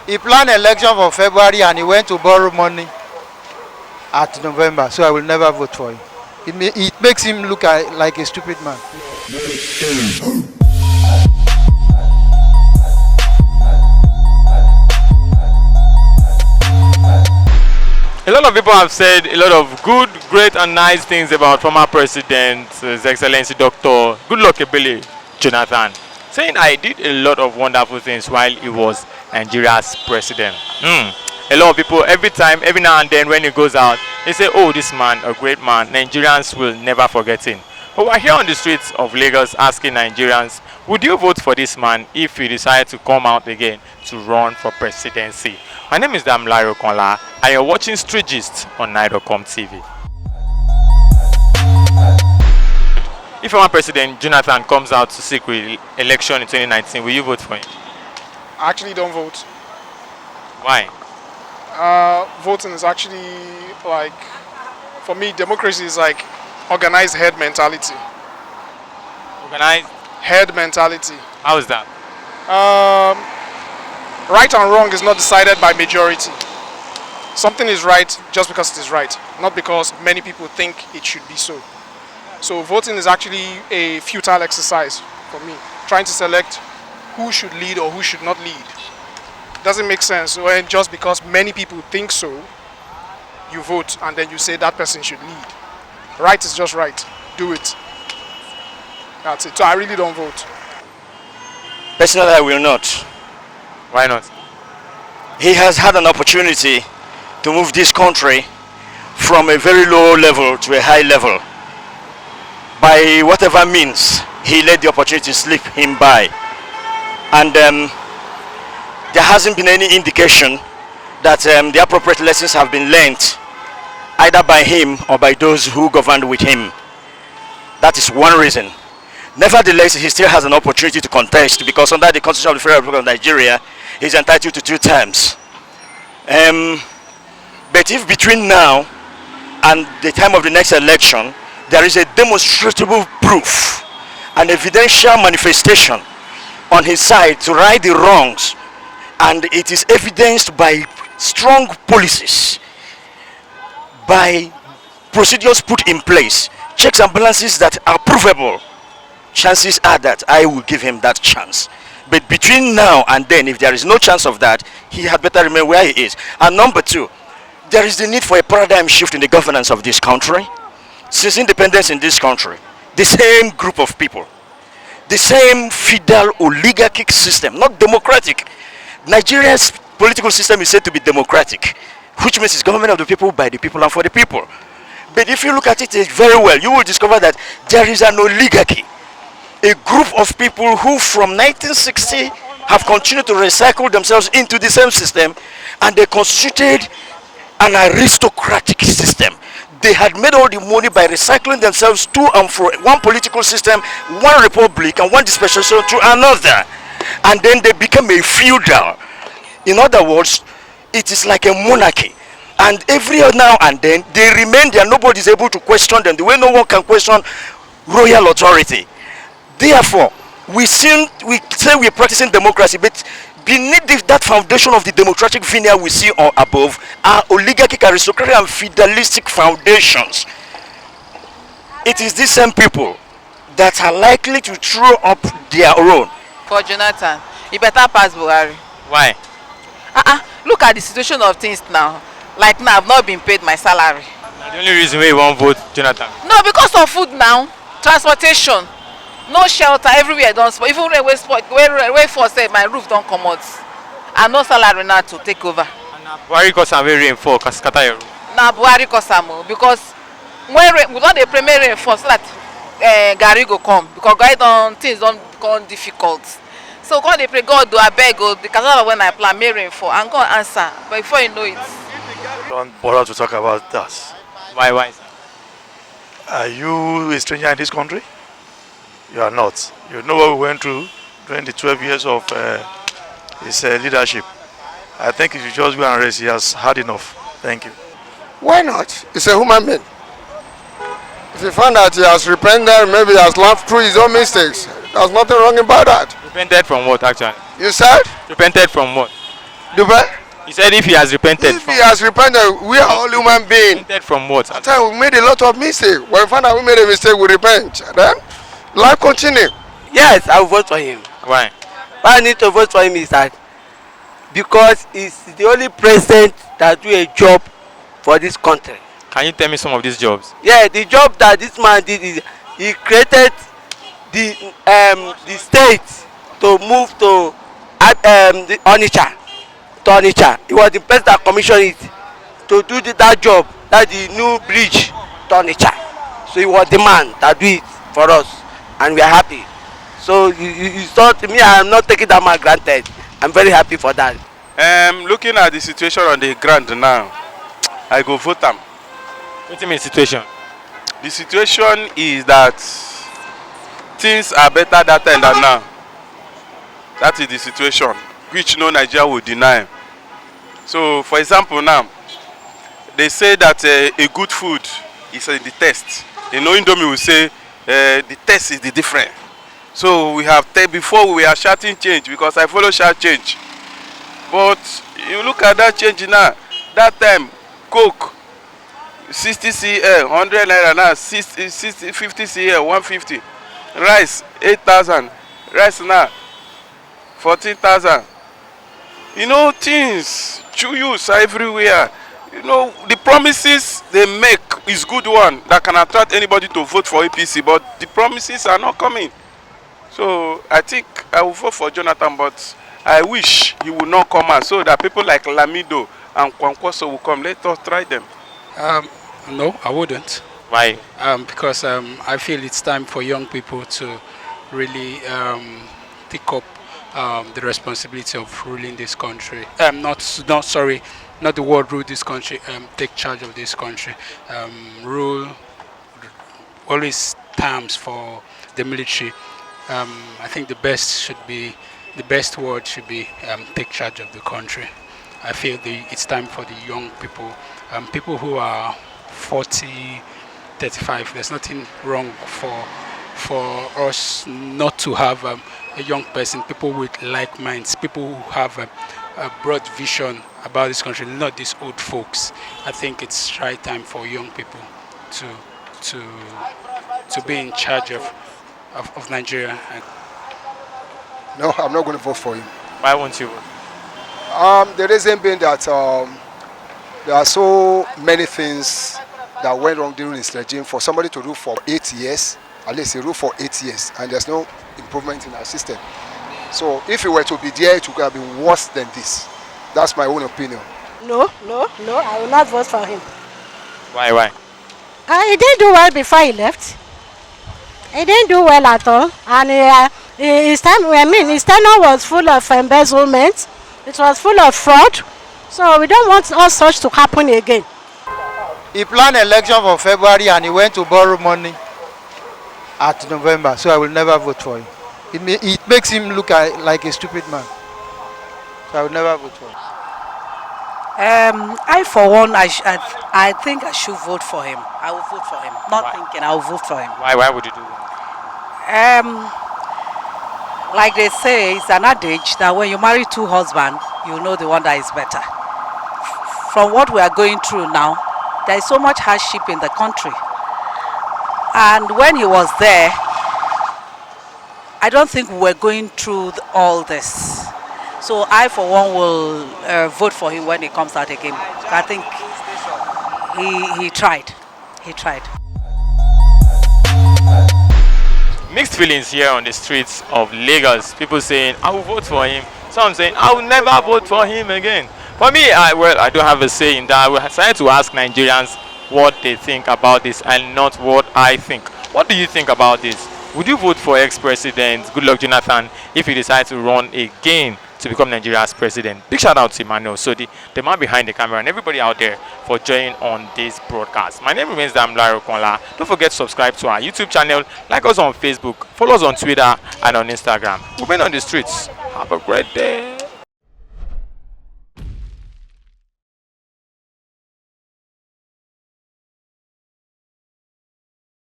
He planned election for February and he went to borrow money at November. So I will never vote for him. It makes him look like a stupid man. A lot of people have said a lot of good, great and nice things about former President, His Excellency Dr. Goodluck Jonathan, saying I did a lot of wonderful things while he was Nigeria's president. A lot of people, every now and then when he goes out, they say, oh, this man, a great man, Nigerians will never forget him. But we're here on the streets of Lagos asking Nigerians, would you vote for this man if he decided to come out again to run for presidency? My name is Damilare Okonla, and you're watching Street Gist on Nigerian TV. If former President Jonathan comes out to seek re-election in 2019, will you vote for him? I actually don't vote. Why? Voting is actually like, for me, democracy is like organized head mentality. Organized? Head mentality. How is that? Right and wrong is not decided by majority. Something is right just because it is right, not because many people think it should be so. So voting is actually a futile exercise for me, trying to select who should lead or who should not lead. Doesn't make sense when just because many people think so, you vote and then you say that person should lead. Right is just right. Do it. That's it. So I really don't vote. Personally, I will not. Why not? He has had an opportunity to move this country from a very low level to a high level. By whatever means, he let the opportunity slip him by. And there hasn't been any indication that the appropriate lessons have been learnt either by him or by those who governed with him. That is one reason. Nevertheless, he still has an opportunity to contest because under the Constitution of the Federal Republic of Nigeria, he is entitled to 2 terms. But if between now and the time of the next election, there is a demonstrable proof, an evidential manifestation on his side to right the wrongs, and it is evidenced by strong policies, by procedures put in place, checks and balances that are provable, chances are that I will give him that chance. But between now and then, if there is no chance of that, he had better remain where he is. And number 2, there is the need for a paradigm shift in the governance of this country. Since independence in this country, the same group of people, the same feudal oligarchic system, not democratic. Nigeria's political system is said to be democratic, which means it's government of the people, by the people, and for the people. But if you look at it very well, you will discover that there is an oligarchy, a group of people who from 1960 have continued to recycle themselves into the same system, and they constituted an aristocratic system. They had made all the money by recycling themselves to and fro, one political system, one republic, and one dispensation to another. And then they became a feudal. In other words, it is like a monarchy. And every now and then, they remain there. Nobody is able to question them the way no one can question royal authority. Therefore, we say we're practicing democracy, but beneath that foundation of the democratic veneer we see on above are oligarchic, aristocratic, and feudalistic foundations. It is these same people that are likely to throw up their own. For Jonathan, he better pass Buhari. Why? Look at the situation of things now. Like now, I've not been paid my salary. The only reason why you won't vote Jonathan? No, because of food now, transportation, no shelter, everywhere don't spoil. Even railway force say my roof don't come out, and no salary now to take over. Buhari cause am very rainfall, scatter your roof. Now Buhari cause am because when we don dey pray make rain fall so that garri go come because things don't become difficult. So God dey pray, God do abeg go the cassava when I plant make rain fall and God answer. But before you know it. Don't bother to talk about that. Why? Are you a stranger in this country? You are not. You know what we went through during the 12 years of his leadership. I think if you just go and rest, he has had enough. Thank you. Why not? He's a human being. If you find that he has repented, maybe he has learned through his own mistakes, there's nothing wrong about that. Repented from what, actually? You said? Repented from what? Dubai? He said if he has repented If he has repented, we are all human beings. repented from what? At times we made a lot of mistakes. When we find out we made a mistake, we repent. Then life continue. Yes, I will vote for him. Why? Why I need to vote for him is that because he's the only president that do a job for this country. Can you tell me some of these jobs? Yeah, the job that this man did is he created the state to move to the Onitsha. To Onitsha. He was the person that commissioned it to do that job. That's the new bridge to Onitsha. So he was the man that do it for us, and we are happy. So you thought me, I am not taking that man granted. I'm very happy for that. Looking at the situation on the ground now, I go vote him. What do you mean situation? The situation is that things are better that time than now. That is the situation, which no Nigeria will deny. So, for example, now they say that a good food is the test. You know, Indomie will say the test is the different. So we have before we are shouting change because I follow shout change. But you look at that change now. That time, Coke 60 cl 100 naira now 50 cl 150. Rice 8,000. Rice now 14,000. You know, things use are everywhere. You know, the promises they make is good one that can attract anybody to vote for APC, but the promises are not coming. So I think I will vote for Jonathan, but I wish he will not come out so that people like Lamido and Kwankwaso will come. Let us try them. No, I wouldn't. Why? Because I feel it's time for young people to really take up the responsibility of ruling this country. Not the word rule this country. Take charge of this country. Rule always terms for the military. I think the best word should be take charge of the country. I feel it's time for the young people, people who are 40, 35. There's nothing wrong for us not to have a young person, people with like minds, people who have a broad vision about this country, not these old folks. I think it's right time for young people to be in charge of Nigeria. No, I'm not going to vote for him. Why won't you vote? The reason being that there are so many things that went wrong during his regime. For somebody to rule for 8 years, at least he ruled for 8 years, and there's no improvement in our system. So if he were to be there, it would have been worse than this. That's my own opinion. No, I will not vote for him. Why? He didn't do well before he left. He didn't do well at all, and his tenure was full of embezzlement. It was full of fraud. So we don't want all such to happen again. He planned election for February and he went to borrow money at November, so I will never vote for him. It makes him look like a stupid man. So I will never vote for him. I for one, I think I should vote for him. I will vote for him. Not thinking, I will vote for him. Why would you do that? Like they say, it's an adage that when you marry two husbands, you know the one that is better. From what we are going through now, there is so much hardship in the country. And when he was there, I don't think we were going through all this. So I, for one, will vote for him when he comes out again. I think he tried. He tried. Mixed feelings here on the streets of Lagos. People saying, I will vote for him. Some saying, I will never vote for him again. For me, I don't have a say in that. We decided to ask Nigerians what they think about this and not what I think. What do you think about this? Would you vote for ex-president Goodluck Jonathan if he decides to run again to become Nigeria's president? Big shout out to Emmanuel, so the man behind the camera, and everybody out there for joining on this broadcast. My name remains Damlaro Konla. Don't forget to subscribe to our YouTube channel, like us on Facebook, follow us on Twitter and on Instagram. We've been on the streets. Have a great day.